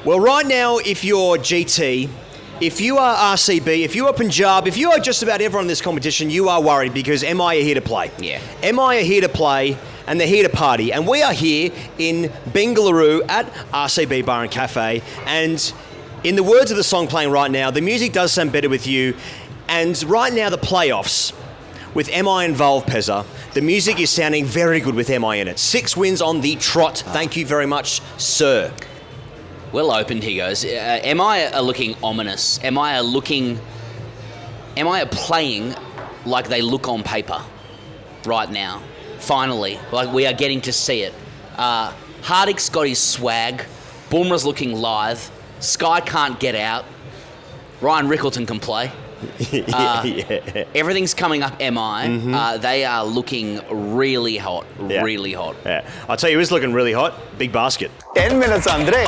Well, right now, if you're GT, if you are RCB, if you are Punjab, if you are just about everyone in this competition, you are worried because MI are here to play. Yeah. MI are here to play and they're here to party. And we are here in Bengaluru at RCB Bar and Cafe. And in the words of the song playing right now, the music does sound better with you. And right now, the playoffs, with MI involved, Pezza, the music is sounding very good with MI in it. 6 wins on the trot. Thank you very much, sir. Well opened, he goes. MI are looking ominous. MI are playing like they look on paper right now. Finally, like we are getting to see it. Hardik's got his swag. Bumrah's looking lithe. Sky can't get out. Ryan Rickleton can play. Everything's coming up MI. Mm-hmm. They are looking really hot. Really hot. Yeah. I'll tell you who's looking really hot. Big basket. 10 minutes, Andre.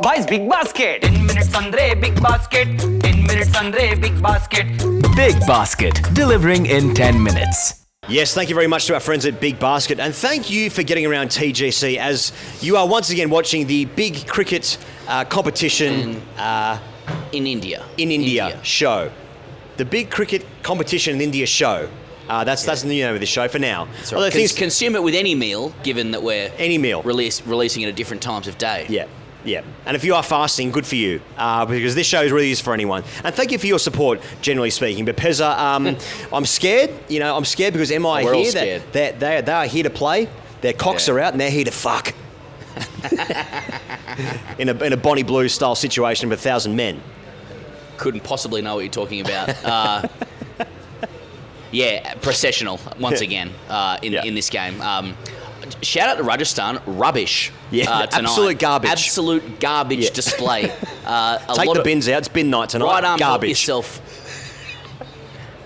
Boys, big basket. 10 minutes, Andre, big basket. 10 minutes, Andre, big basket. Big basket, delivering in 10 minutes. Yes, thank you very much to our friends at Big Basket, and thank you for getting around TGC as you are once again watching the big cricket competition in India. In India show. The big cricket competition in India show. That's the new name of the show for now. Right. Consume it with any meal, given that we're any meal releasing it at different times of day. Yeah. Yeah, and if you are fasting, good for you, because this show really is for anyone. And thank you for your support, generally speaking. But Pezza, I'm scared. I'm scared because MI are here. They are here to play. Their cocks are out and they're here to fuck. in a Bonnie Blue style situation with 1,000 men. Couldn't possibly know what you're talking about. Processional once again in this game. Shout out to Rajasthan, rubbish tonight. Absolute garbage. Absolute garbage display. Take the bins out, it's bin night tonight. Right arm garbage.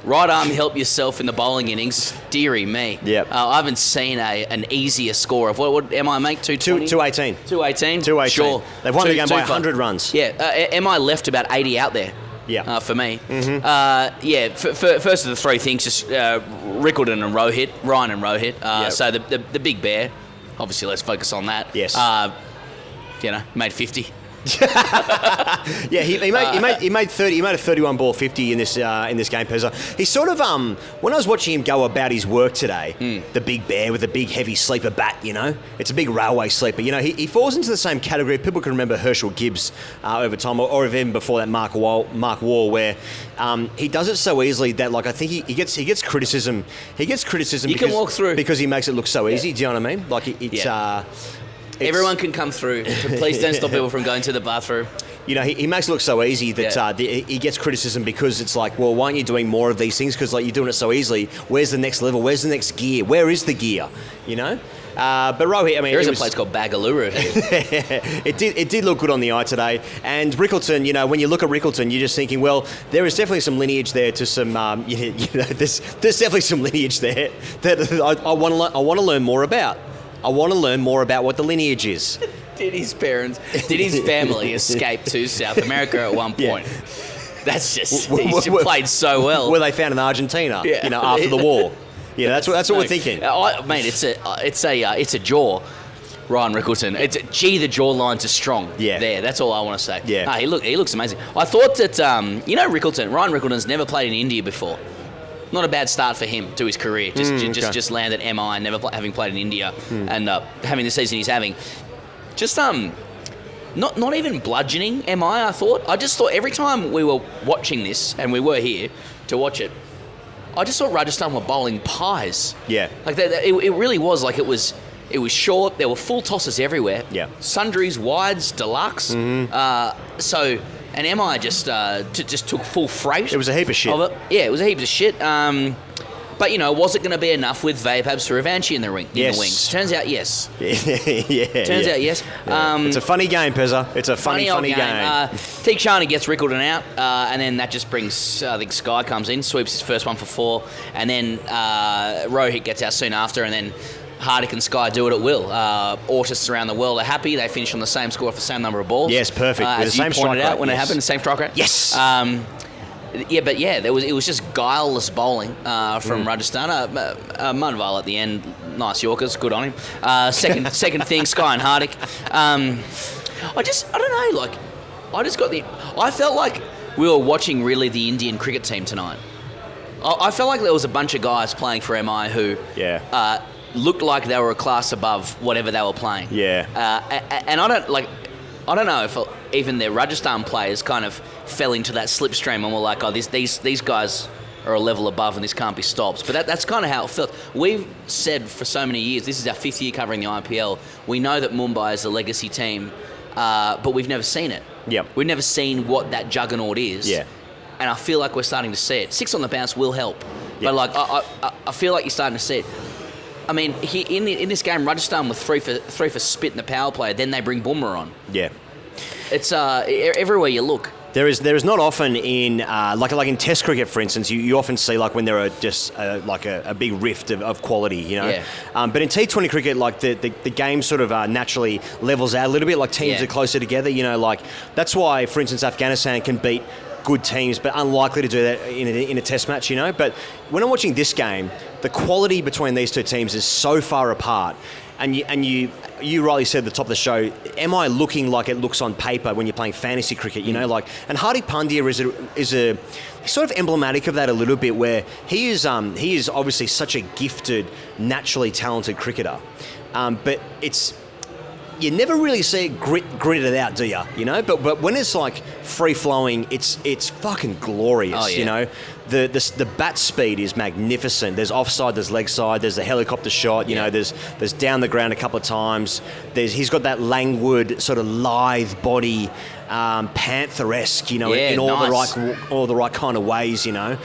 Right arm help yourself in the bowling innings. Dearie me. Yep. I haven't seen an easier score of what MI make? 220? 218. 218? 218. Sure. They've won the game by 100 runs. Yeah. MI left about 80 out there. Yeah. For me. Mm-hmm. First of the three things, just Rickleton and Rohit, Ryan and Rohit. So the big bear, obviously let's focus on that. Yes. Made 50. Yeah, he made 30. He made a 31 ball 50 in this game, Pezza. He sort of when I was watching him go about his work today, the big bear with the big heavy sleeper bat, it's a big railway sleeper. He falls into the same category. People can remember Herschel Gibbs over time, or even before that Mark Waugh, where he does it so easily that I think he gets criticism. He gets criticism. You can walk through because he makes it look so easy. Do you know what I mean? Everyone can come through. Please don't stop people from going to the bathroom. He makes it look so easy that he gets criticism because it's like, well, why aren't you doing more of these things? Because you're doing it so easily. Where's the next level? Where's the next gear? Where is the gear? But Rohit, there is a place called BENGALURU. It did look good on the eye today. And Rickleton, when you look at Rickleton, you're just thinking, well, there is definitely some lineage there to some. There's definitely some lineage there that I want to learn more about. I want to learn more about what the lineage is. Did his family escape to South America at one point? Yeah. That's just, he's played so well. Where they found in Argentina, after the war. Yeah, that's what we're thinking. It's a jaw. Ryan Rickleton. The jawlines are strong. Yeah. There, that's all I want to say. Yeah. He looks amazing. I thought that, Ryan Rickleton's never played in India before. Not a bad start for him to his career. Just landed MI, never having played in India, and having the season he's having. Just not even bludgeoning MI. I just thought every time we were watching this, and we were here to watch it, I just thought Rajasthan were bowling pies. Yeah, it really was like it was short. There were full tosses everywhere. Yeah, sundries, wides, deluxe. Mm-hmm. And MI just took full freight. It was a heap of shit. It was a heap of shit. But, was it going to be enough with Vaibhav Suryavanshi in the wings? Turns out, yes. Turns out, yes. It's a funny game, Pezza. It's a funny game. Teakshanti gets Rickleton out, and then that just brings, I think Sky comes in, sweeps his first one for 4, and then Rohit gets out soon after, and then Hardik and Sky do it at will. Artists around the world are happy. They finish on the same score for the same number of balls. Yes, perfect. As the same you pointed out when it happened, the same strike rate. Yes. It was just guileless bowling from Rajasthan. Munval at the end, nice Yorkers, good on him. Second thing, Sky and Hardik. I don't know, like, I felt like we were watching really the Indian cricket team tonight. I felt like there was a bunch of guys playing for MI who looked like they were a class above whatever they were playing. Yeah. And I don't know if even their Rajasthan players kind of fell into that slipstream and were like, oh, these guys are a level above and this can't be stopped. But that's kind of how it felt. We've said for so many years, this is our 5th year covering the IPL, we know that Mumbai is a legacy team, but we've never seen it. Yep. We've never seen what that juggernaut is. Yeah. And I feel like we're starting to see it. 6 on the bounce will help. Yep. But like I feel like you're starting to see it. I mean, in this game, Rajasthan with three for spit in the power play, then they bring Bumrah on. Yeah. It's everywhere you look. There is not often in like in Test cricket, for instance, you often see like when there are just like a big rift of quality, you know. Yeah. But in T20 cricket, like the game sort of naturally levels out a little bit. Like teams are closer together, you know. Like that's why, for instance, Afghanistan can beat good teams, but unlikely to do that in a Test match, you know. But when I'm watching this game, the quality between these two teams is so far apart. And you rightly said at the top of the show, am I looking like it looks on paper when you're playing fantasy cricket, you know? Like, and Hardik Pandya is sort of emblematic of that a little bit, where he is obviously such a gifted, naturally talented cricketer, but you never really see it gritted out, do you? You know, but when it's like free flowing, it's fucking glorious. Oh, yeah. You know, the bat speed is magnificent. There's offside, there's leg side, there's the helicopter shot. You know, there's down the ground a couple of times. He's got that languid sort of lithe body, Panther-esque. You know, in all the right kind of ways. You know.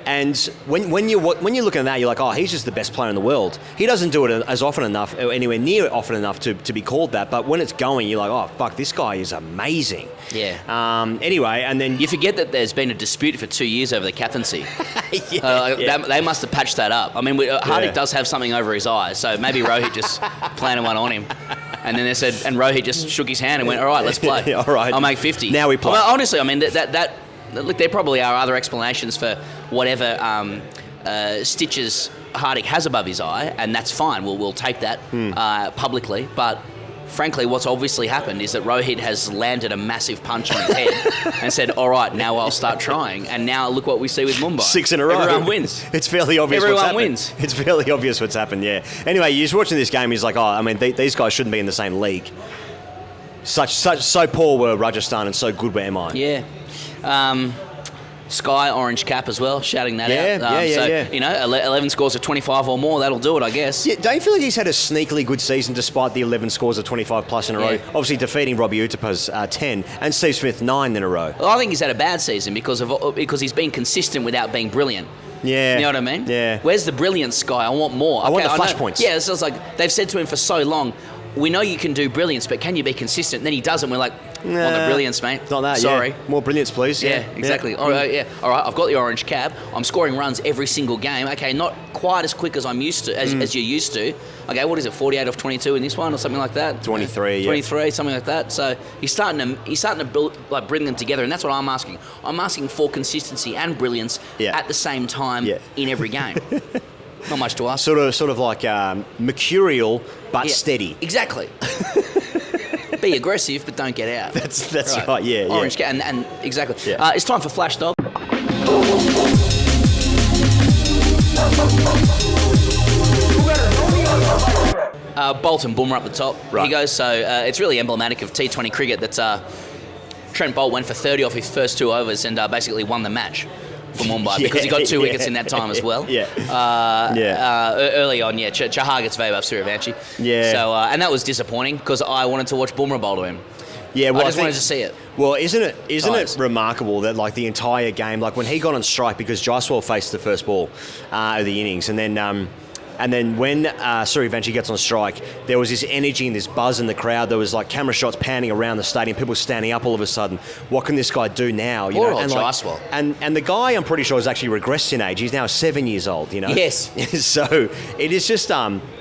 And when you're looking at that, you're like, oh, he's just the best player in the world. He doesn't do it as often enough, or anywhere near often enough to be called that. But when it's going, you're like, oh, fuck, this guy is amazing. Yeah. Anyway, and then you forget that there's been a dispute for 2 years over the captaincy. They must have patched that up. I mean, Hardik does have something over his eyes, so maybe Rohit just planted one on him. And then they said, and Rohit just shook his hand and went, all right, let's play. All right. I'll make 50. Now we play. Well, honestly, I mean, that look, there probably are other explanations for whatever stitches Hardik has above his eye, and that's fine. We'll take that publicly. But frankly, what's obviously happened is that Rohit has landed a massive punch on his head and said, all right, now I'll start trying. And now look what we see with Mumbai. 6 in a row. Everyone wins. It's fairly obvious Everyone what's happened. wins. It's fairly obvious what's happened, yeah. Anyway, you're just watching this game, he's like, oh, I mean, these guys shouldn't be in the same league. So poor were Rajasthan and so good were MI. Yeah. Sky orange cap as well, shouting that out. Yeah. You know, 11 scores of 25 or more, that'll do it, I guess. Yeah, don't you feel like he's had a sneakily good season despite the 11 scores of 25 plus in a row? Obviously defeating Robbie Uttapa's 10 and Steve Smith 9 in a row. Well, I think he's had a bad season because he's been consistent without being brilliant. Yeah. You know what I mean? Yeah. Where's the brilliance, Sky? I want more. I want the flashpoints. Yeah, so it's like they've said to him for so long, we know you can do brilliance, but can you be consistent? And then he doesn't. We're like, want the brilliance, mate. It's not that, Sorry. Yeah. More brilliance, please. Yeah, exactly. All right, All right, I've got the orange cap. I'm scoring runs every single game. Okay, not quite as quick as I'm used to, as you're used to. Okay, what is it, 48 off 22 in this one or something like that? 23, 23, something like that. So he's starting to build, like, bring them together, and that's what I'm asking. I'm asking for consistency and brilliance at the same time in every game. Not much to ask. Sort of like mercurial but steady. Exactly. Be aggressive, but don't get out. That's right. Yeah. Orange cap, and exactly. Yeah. It's time for Flashdog. Boult and Bumrah up the top. Right. He goes. So it's really emblematic of T20 cricket that Trent Boult went for 30 off his first 2 overs and basically won the match for Mumbai because he got 2 wickets in that time as well. Early on, Chahar gets Vaibhav Suryavanshi. Yeah. So and that was disappointing because I wanted to watch Bumrah bowl to him. Yeah, well, I just wanted to see it. Well, isn't it remarkable that like the entire game, like when he got on strike because Jaiswal faced the first ball of the innings, and then when Suryavanshi gets on strike, there was this energy and this buzz in the crowd. There was like camera shots panning around the stadium, people standing up all of a sudden. What can this guy do now? Poor old Jaiswal. And the guy, I'm pretty sure, has actually regressed in age. He's now 7 years old, you know? Yes. So it is just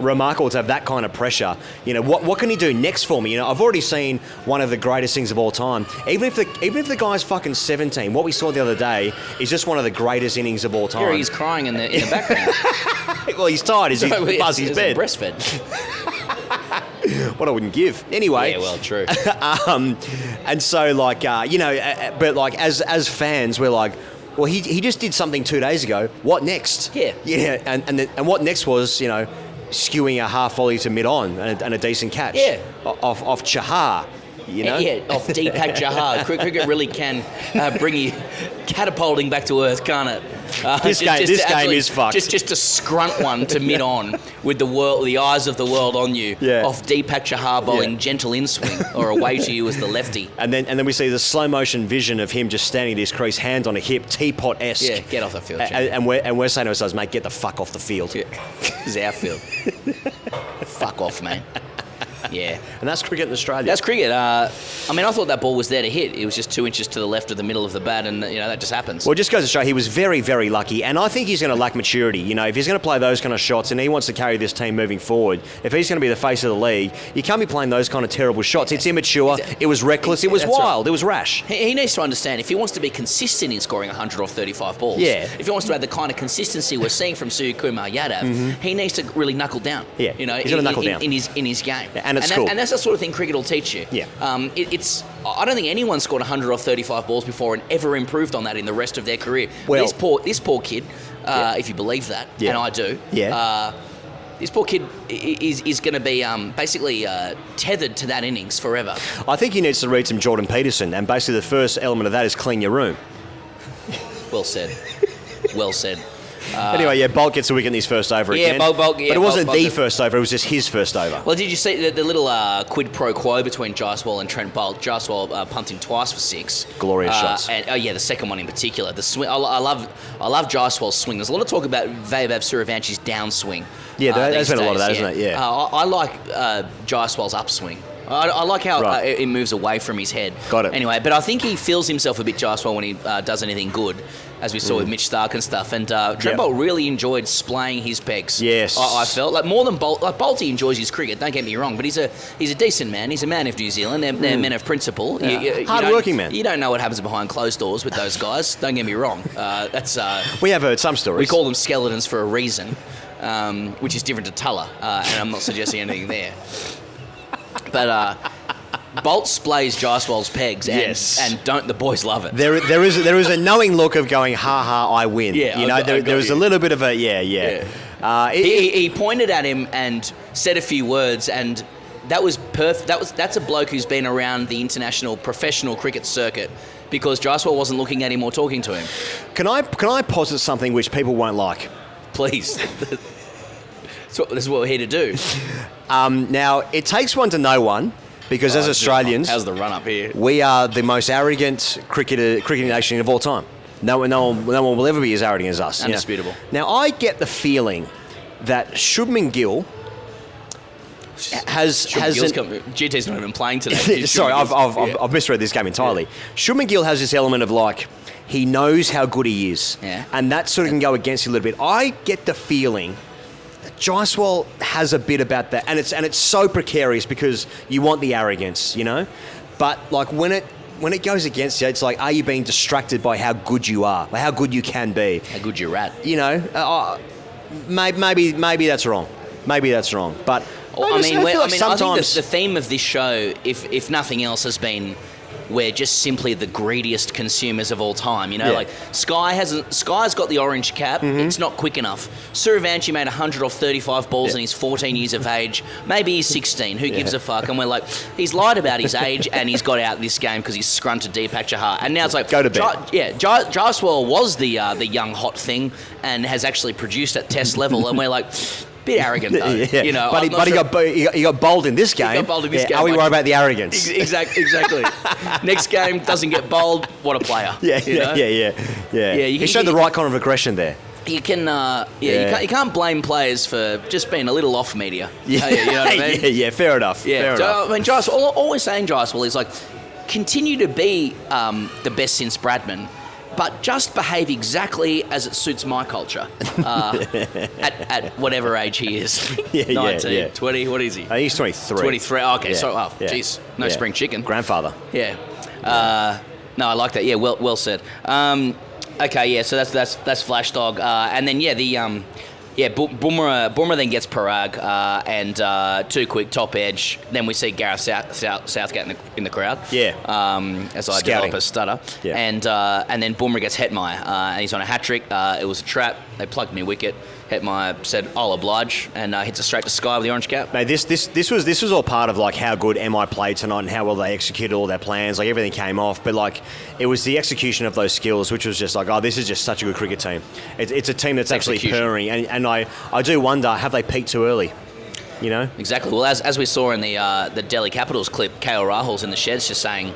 remarkable to have that kind of pressure. You know, what can he do next for me? You know, I've already seen one of the greatest things of all time. Even if the guy's fucking 17, what we saw the other day is just one of the greatest innings of all time. Here he's crying in the background. Well, he's tired. He's buzz his bed. Breastfed. what I wouldn't give. Anyway. Yeah, well, true. And so, like, but like as fans, we're like, well, he just did something 2 days ago. What next? Yeah. Yeah, and what next was, skewing a half volley to mid-on and a decent catch. Yeah. Off Chahar. Yeah, off Deepak Chahar. Cricket really can bring you catapulting back to earth, can't it? This game is fucked. Just a scrunt one to mid-on with the eyes of the world on you. Yeah. Off Deepak Chahar bowling gentle in-swing or away to you as the lefty. And then we see the slow motion vision of him just standing at his crease, hand on a hip, teapot-esque. Yeah, get off the field. And we're saying to ourselves, mate, get the fuck off the field. Yeah. This is our field. Fuck off, mate. Yeah. And that's cricket in Australia. That's cricket. I thought that ball was there to hit. It was just 2 inches to the left of the middle of the bat, and, that just happens. Well, it just goes to show he was very, very lucky, and I think he's going to lack maturity. If he's going to play those kind of shots and he wants to carry this team moving forward, if he's going to be the face of the league, you can't be playing those kind of terrible shots. It's immature, it was reckless, it was wild, It was rash. He needs to understand, if he wants to be consistent in scoring 100 off 35 balls, if he wants to have the kind of consistency we're seeing from Suryakumar Yadav, he needs to really knuckle down. Yeah, he's got to knuckle down. In his game. Yeah, and it's cool. And that's the sort of thing cricket will teach you. Yeah. I don't think anyone scored 100 off 35 balls before and ever improved on that in the rest of their career. Well, this poor kid, if you believe that, and I do, this poor kid is going to be basically tethered to that innings forever. I think he needs to read some Jordan Peterson, and basically the first element of that is clean your room. Well said. Well said. Anyway, Boult gets a wicket in his first over again. Boult, but it wasn't the first over, it was just his first over. Well, did you see the little quid pro quo between Jaiswal and Trent Boult? Jaiswal punting twice for 6. Glorious shots. And the second one in particular. The swing. I love Jaiswal's swing. There's a lot of talk about Vaibhav Suryavanchi's downswing. Yeah, there's been a lot of that, isn't it? Yeah. I like Jaiswal's upswing. I like how it moves away from his head. Got it. Anyway, but I think he feels himself a bit Jaiswal when he does anything good, as we saw with Mitch Stark and stuff. And Trent Boult really enjoyed splaying his pegs. Yes. I felt like more than Boult. Like Boult, he enjoys his cricket. Don't get me wrong, but he's a decent man. He's a man of New Zealand. They're men of principle. Yeah. Hard-working man. You don't know what happens behind closed doors with those guys. Don't get me wrong. We have heard some stories. We call them skeletons for a reason, which is different to Tulla, and I'm not suggesting anything there. But Boult splays Jaiswal's pegs, and don't the boys love it? There is a knowing look of going, ha ha, I win. Yeah, there was a little bit of a he pointed at him and said a few words, and that was perfect. That's a bloke who's been around the international professional cricket circuit, because Jaiswal wasn't looking at him or talking to him. Can I posit something which people won't like? Please. That's what we're here to do. Now, it takes one to know one, because as Australians, how's the run up here? We are the most arrogant cricketing nation of all time. No one will ever be as arrogant as us. Undisputable. Now, I get the feeling that Shubman Gill has GT's not even playing today. Sorry, I've misread this game entirely. Yeah. Shubman Gill has this element of like, he knows how good he is, yeah, and that sort of can go against you a little bit. I get the feeling Jaiswal has a bit about that, and it's so precarious because you want the arrogance, but like when it goes against you, it's like, are you being distracted by how good you are, or how good you can be, how good you're at? Maybe that's wrong. Maybe that's wrong, but I think the theme of this show, if nothing else, has been, we're just simply the greediest consumers of all time. Like Sky's got the orange cap. Mm-hmm. It's not quick enough. Suryavanshi made 100 off 35 balls and he's 14 years of age. Maybe he's 16. Who gives a fuck? And we're like, he's lied about his age and he's got out this game because he's scrunted Deepak Chahar. And now it's like, go to bed. Jaiswal was the young hot thing and has actually produced at test level. And we're like, bit arrogant though, yeah. But he got bowled in this game. Are we worried about the arrogance? Exactly. Next game doesn't get bowled. What a player. Yeah. He showed the right kind of aggression there. You can, you can't blame players for just being a little off media. Yeah, you know what I mean? Yeah. Fair enough. Yeah. Fair enough. I mean, Jaiswal, all we're saying, Jaiswal, is like, continue to be the best since Bradman, but just behave exactly as it suits my culture at whatever age he is. 19, 20, what is he? He's 23. 23, okay, jeez, no spring chicken. Grandfather. Yeah. No, I like that. Yeah, well said. Okay, yeah, so that's Flashdog. And then, Yeah, Bumrah then gets Parag and too quick top edge. Then we see Gareth Southgate in the crowd. Yeah. As I Scouting. develop a stutter. Yeah. And then Bumrah gets Hetmeyer and he's on a hat trick. It was a trap. They plugged me wicket. Hetmeyer said, "I'll oblige," and hits it straight to sky with the orange cap. Mate, this was all part of like how good MI played tonight and how well they executed all their plans. Like everything came off, but like it was the execution of those skills, which was just like, oh, this is just such a good cricket team. It's a team that's actually purring, and I do wonder, have they peaked too early? You know? Exactly. Well, as we saw in the Delhi Capitals clip, KL Rahul's in the sheds just saying,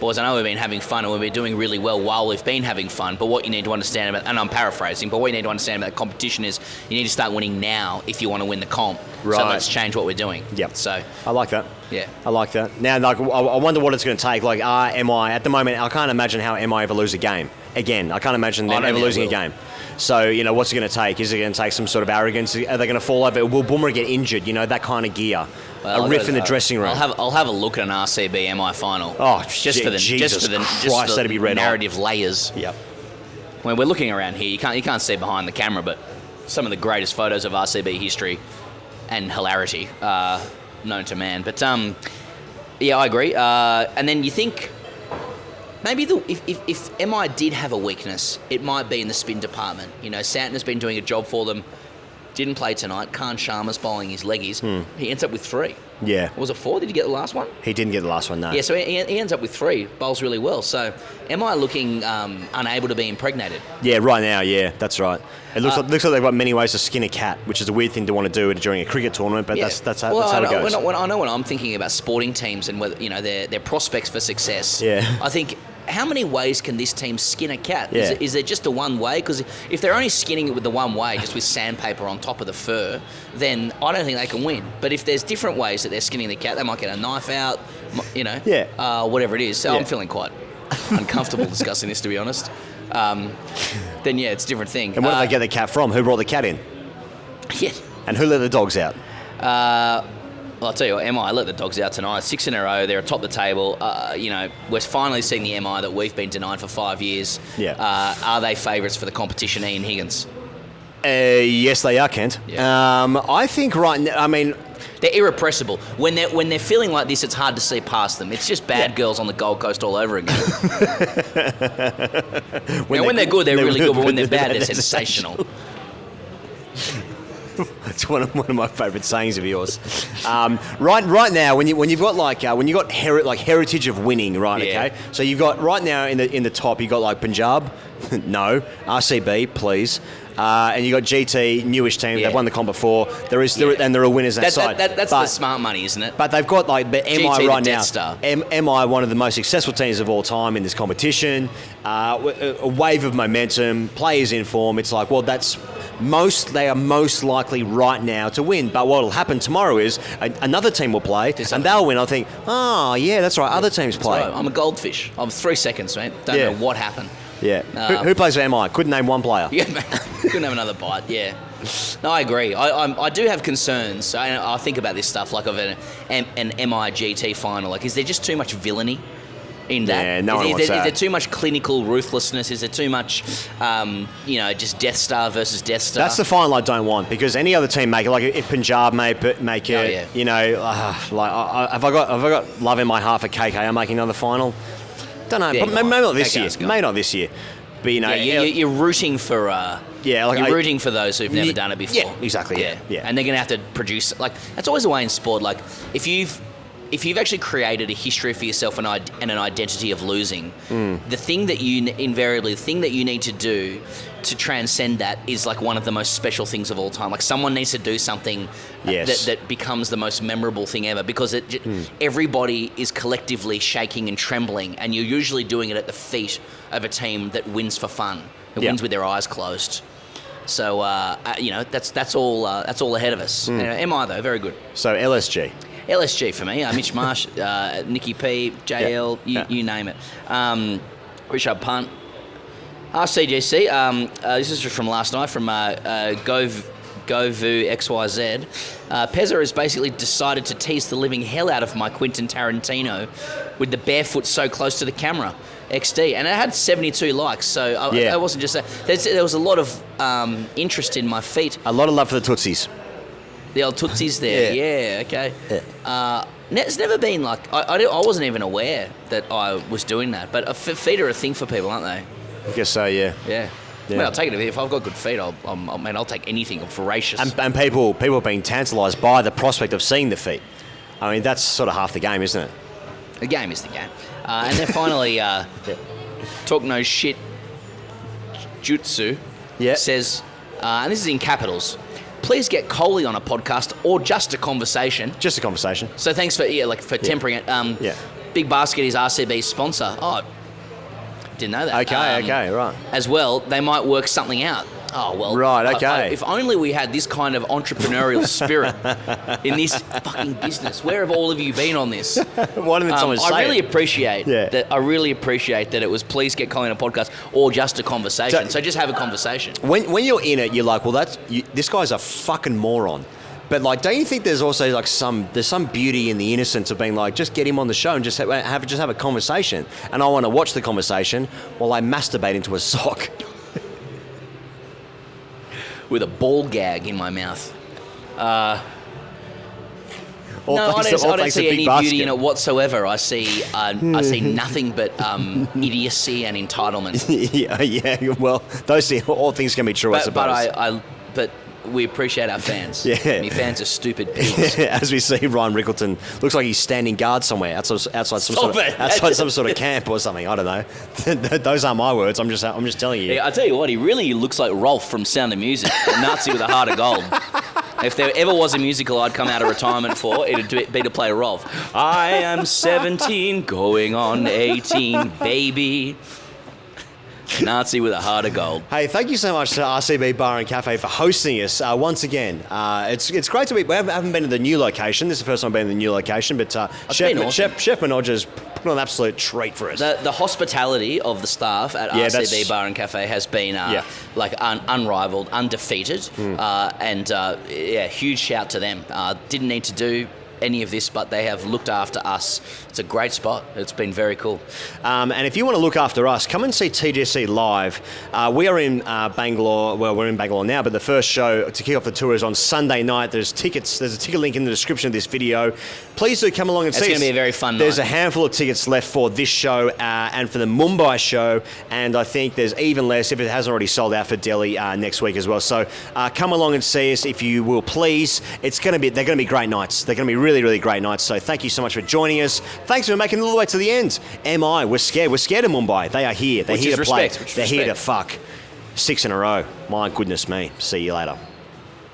"Boys, I know we've been having fun and we've been doing really well while we've been having fun, but what you need to understand about," and I'm paraphrasing, but what you need to understand about the competition is you need to start winning now if you want to win the comp. Right. So let's change what we're doing. Yep. So I like that. Yeah. I like that. Now, like, I wonder what it's going to take. Like, MI, at the moment, I can't imagine how MI ever lose a game. Again, I can't imagine them ever losing a game. So, you know, what's it going to take? Is it going to take some sort of arrogance? Are they going to fall over? Will Bumrah get injured? You know, that kind of gear. Well, a riff in the dressing room. I'll have a look at an RCB MI final. Oh, just for the that'd be red narrative layers. Yep. When we're looking around here, you can't see behind the camera, but some of the greatest photos of RCB history and hilarity known to man. But yeah, I agree. And then you think maybe if MI did have a weakness, it might be in the spin department. You know, Santner's been doing a job for them. Didn't play tonight. Khan Sharma's bowling his leggies. He ends up with 3. Yeah. Was it 4? Did he get the last one? He didn't get the last one, no. Yeah, so he ends up with 3. Bowls really well. So am I looking unable to be impregnated? Yeah, right now, yeah, that's right. It looks like they've got many ways to skin a cat, which is a weird thing to want to do during a cricket tournament, but that's how it goes. I know when I'm thinking about sporting teams and whether, you know, their prospects for success, yeah. I think, how many ways can this team skin a cat? Yeah. Is there just a one way? Because if they're only skinning it with the one way, just with sandpaper on top of the fur, then I don't think they can win. But if there's different ways that they're skinning the cat, they might get a knife out, you know, whatever it is. So I'm feeling quite uncomfortable discussing this, to be honest. Then yeah, it's a different thing. And where did they get the cat from? Who brought the cat in? Yeah. And who let the dogs out? Well, I'll tell you what, MI let the dogs out tonight. 6 in a row. They're atop the table. You know, we're finally seeing the MI that we've been denied for 5 years. Yeah. Are they favourites for the competition, Ian Higgins? Yes, they are, Kent. Yeah. I think right now, I mean... They're irrepressible. When they're feeling like this, it's hard to see past them. It's just bad girls on the Gold Coast all over again. when they're good, they're really good, but when they're bad, they're sensational. It's one of my favourite sayings of yours. Right now, when you've got heritage of winning, right? Yeah. Okay. So you've got right now in the top, you've got like Punjab, no, RCB, please. And you got GT, newish team. Yeah. They've won the comp before. And there are winners that side. That's the smart money, isn't it? But they've got like the MI GT, right the now. Death Star. MI, one of the most successful teams of all time in this competition. A wave of momentum, players in form. It's like, well, they are most likely right now to win. But what will happen tomorrow is another team will play and they'll win. I think, oh yeah, that's right. Other teams play. Right. I'm a goldfish. I'm 3 seconds, mate. Don't know what happened. Yeah. Who plays for MI? Couldn't name one player. Yeah, man. Couldn't have another bite. Yeah. No, I agree. I do have concerns. I think about this stuff like of an MI GT final. Like, is there just too much villainy in that? Yeah, no one wants that. Is there too much clinical ruthlessness? Is there too much, just Death Star versus Death Star? That's the final I don't want, because any other team make it. Like if Punjab make it, you know, have I got love in my heart for KK? Making another final. Don't know. Yeah, maybe not this year. Maybe not this year. But you know, you're rooting for. You're rooting for those who've never done it before. Yeah, exactly. Yeah. And they're going to have to produce. Like, that's always the way in sport. Like, if you've actually created a history for yourself and an identity of losing, the thing that you need to do to transcend that is like one of the most special things of all time. Like, someone needs to do something that becomes the most memorable thing ever, because everybody is collectively shaking and trembling, and you're usually doing it at the feet of a team that wins for fun. It wins with their eyes closed. So that's all ahead of us. MI though, very good. So LSG. LSG for me. Mitch Marsh, Nicky P, JL, you name it. Rishabh Pant. AskTGC. This is from last night from Govu XYZ. Pezza has basically decided to tease the living hell out of my Quentin Tarantino with the barefoot so close to the camera. XD, and it had 72 likes. So I wasn't just there was a lot of interest in my feet. A lot of love for the Tootsies. The old Tootsies there. Yeah, okay. Yeah. It's never been like I wasn't even aware that I was doing that. But feet are a thing for people, aren't they? I guess so. Yeah. Yeah. I mean, I'll take it if I've got good feet. I'll take anything. I'm voracious. And people are being tantalised by the prospect of seeing the feet. I mean, that's sort of half the game, isn't it? The game is the game. And then finally, Talk No Shit Jutsu says, and this is in capitals, please get Coley on a podcast or just a conversation. Just a conversation. So thanks for tempering it. Big Basket is RCB's sponsor. Oh, didn't know that. Okay, right. As well, they might work something out. Oh, well. Right, okay. If only we had this kind of entrepreneurial spirit in this fucking business. Where have all of you been on this? Why didn't someone say I really it? appreciate that. I really appreciate that it was please get Colin a podcast or just a conversation. So just have a conversation. When you're in it, you're like, well, this guy's a fucking moron. But like, don't you think there's also like some beauty in the innocence of being like, just get him on the show and just have a conversation, and I want to watch the conversation while I masturbate into a sock with a ball gag in my mouth. I don't see any beauty in it whatsoever. I see nothing but idiocy and entitlement. yeah. Well, those all things can be true, I suppose. But we appreciate our fans. Yeah. And your fans are stupid pigs. As we see, Ryan Rickleton looks like he's standing guard somewhere outside some sort of camp or something. I don't know. Those aren't my words. I'm just telling you. Yeah, I tell you what, he really looks like Rolf from Sound of Music, a Nazi with a heart of gold. If there ever was a musical I'd come out of retirement for, it'd be to play Rolf. I am 17, going on 18, baby. Nazi with a heart of gold. Hey, thank you so much to RCB Bar and Cafe for hosting us once again. It's great to be. We haven't been to the new location. This is the first time I've been in the new location, but Chef Manodja's put on an absolute treat for us. The hospitality of the staff at RCB Bar and Cafe has been unrivaled, undefeated, and huge shout to them. Didn't need to do any of this, but they have looked after us. It's a great spot. It's been very cool. And if you want to look after us, come and see TGC live. We are in Bangalore. Well, we're in Bangalore now, but the first show to kick off the tour is on Sunday night. There's tickets. There's a ticket link in the description of this video. Please do come along and see us. It's going to be a very fun night. There's a handful of tickets left for this show and for the Mumbai show, and I think there's even less if it hasn't already sold out for Delhi next week as well. So come along and see us if you will, please. They're going to be great nights. They're going to be really, really great nights. So thank you so much for joining us. Thanks for making it all the way to the end. We're scared. We're scared of Mumbai. They are here. They're here to play. They're here to fuck 6 in a row. My goodness me. See you later.